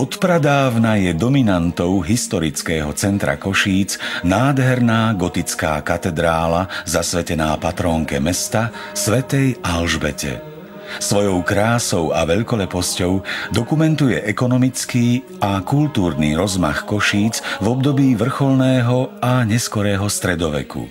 Odpradávna je dominantou historického centra Košíc nádherná gotická katedrála zasvetená patrónke mesta svätej Alžbete. Svojou krásou a veľkoleposťou dokumentuje ekonomický a kultúrny rozmach Košíc v období vrcholného a neskorého stredoveku.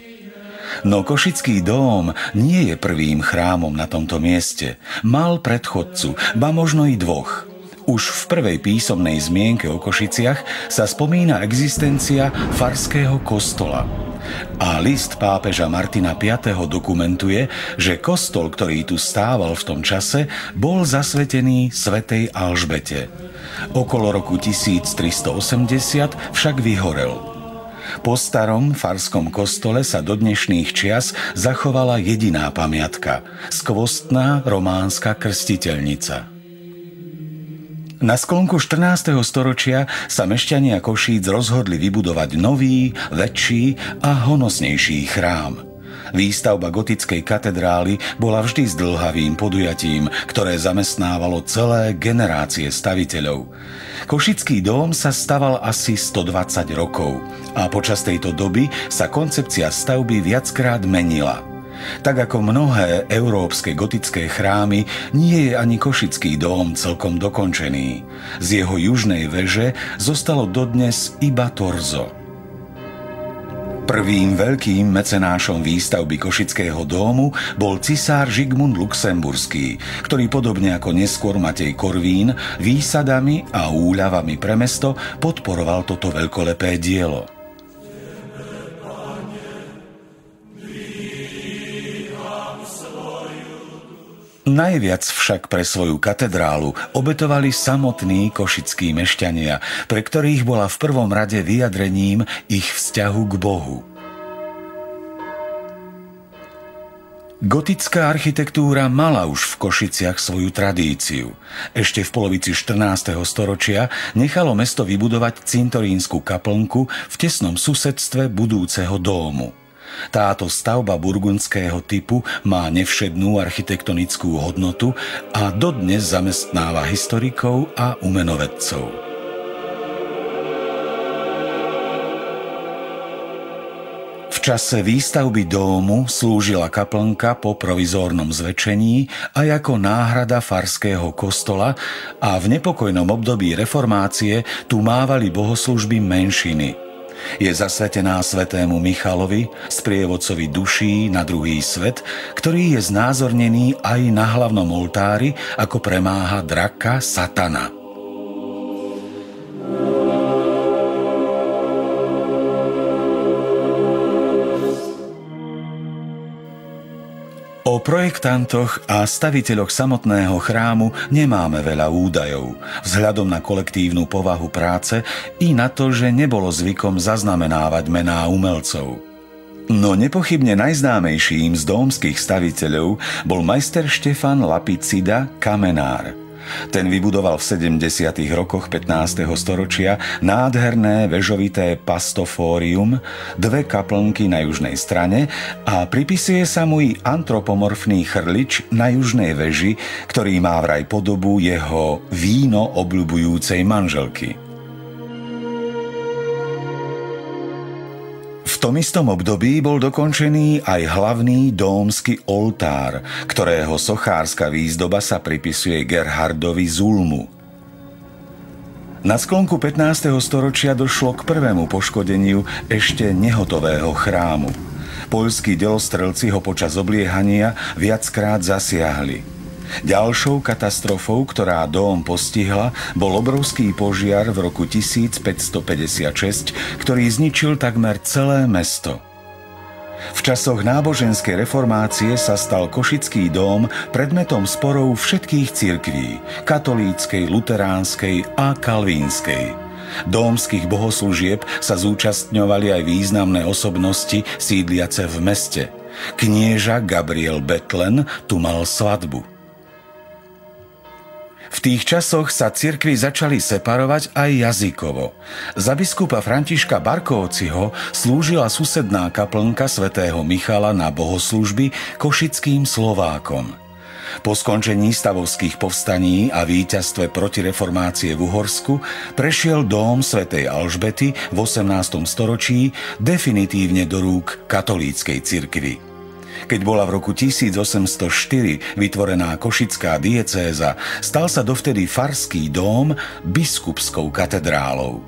No Košický dóm nie je prvým chrámom na tomto mieste. Mal predchodcu, ba možno i dvoch. Už v prvej písomnej zmienke o Košiciach sa spomína existencia farského kostola. A list pápeža Martina V. dokumentuje, že kostol, ktorý tu stával v tom čase, bol zasvetený svätej Alžbete. Okolo roku 1380 však vyhorel. Po starom farskom kostole sa do dnešných čias zachovala jediná pamiatka – skvostná románska krstiteľnica. Na sklonku 14. storočia sa mešťania Košíc rozhodli vybudovať nový, väčší a honosnejší chrám. Výstavba gotickej katedrály bola vždy zdĺhavým podujatím, ktoré zamestnávalo celé generácie staviteľov. Košický dóm sa staval asi 120 rokov a počas tejto doby sa koncepcia stavby viackrát menila. Tak ako mnohé európske gotické chrámy, nie je ani Košický dóm celkom dokončený. Z jeho južnej veže zostalo dodnes iba torzo. Prvým veľkým mecenášom výstavby Košického dómu bol cisár Žigmund Luxemburský, ktorý podobne ako neskôr Matej Korvín výsadami a úľavami pre mesto podporoval toto veľkolepé dielo. Najviac však pre svoju katedrálu obetovali samotní košickí mešťania, pre ktorých bola v prvom rade vyjadrením ich vzťahu k Bohu. Gotická architektúra mala už v Košiciach svoju tradíciu. Ešte v polovici 14. storočia nechalo mesto vybudovať cintorínsku kaplnku v tesnom susedstve budúceho dómu. Táto stavba burgundského typu má nevšednú architektonickú hodnotu a dodnes zamestnáva historikov a umenovedcov. V čase výstavby dómu slúžila kaplnka po provizórnom zväčšení aj ako náhrada farského kostola a v nepokojnom období reformácie tu mávali bohoslužby menšiny. Je zasvetená svätému Michalovi, sprievodcovi duší na druhý svet, ktorý je znázornený aj na hlavnom oltári, ako premáha draka Satana. O projektantoch a staviteľoch samotného chrámu nemáme veľa údajov, vzhľadom na kolektívnu povahu práce i na to, že nebolo zvykom zaznamenávať mená umelcov. No nepochybne najznámejším z dómskych staviteľov bol majster Štefan Lapicida Kamenár. Ten vybudoval v 70. rokoch 15. storočia nádherné vežovité pastofórium, dve kaplnky na južnej strane a pripisuje sa mu i antropomorfný chrlič na južnej veži, ktorý má vraj podobu jeho víno obľubujúcej manželky. V tom istom období bol dokončený aj hlavný dómsky oltár, ktorého sochárska výzdoba sa pripisuje Gerhardovi Zulmu. Na sklonku 15. storočia došlo k prvému poškodeniu ešte nehotového chrámu. Poľskí delostrelci ho počas obliehania viackrát zasiahli. Ďalšou katastrofou, ktorá dóm postihla, bol obrovský požiar v roku 1556, ktorý zničil takmer celé mesto. V časoch náboženskej reformácie sa stal Košický dóm predmetom sporov všetkých cirkví, katolíckej, luteránskej a kalvínskej. Dómskych bohoslúžieb sa zúčastňovali aj významné osobnosti sídliace v meste. Knieža Gabriel Bethlen tu mal svadbu. V tých časoch sa cirkvi začali separovať aj jazykovo. Za biskupa Františka Barkovciho slúžila susedná kaplnka svätého Michala na bohoslužby košickým Slovákom. Po skončení stavovských povstaní a víťazstve protireformácie v Uhorsku prešiel dóm svätej Alžbety v 18. storočí definitívne do rúk katolíckej cirkvi. Keď bola v roku 1804 vytvorená košická diecéza, stal sa dovtedy farský dóm biskupskou katedrálou.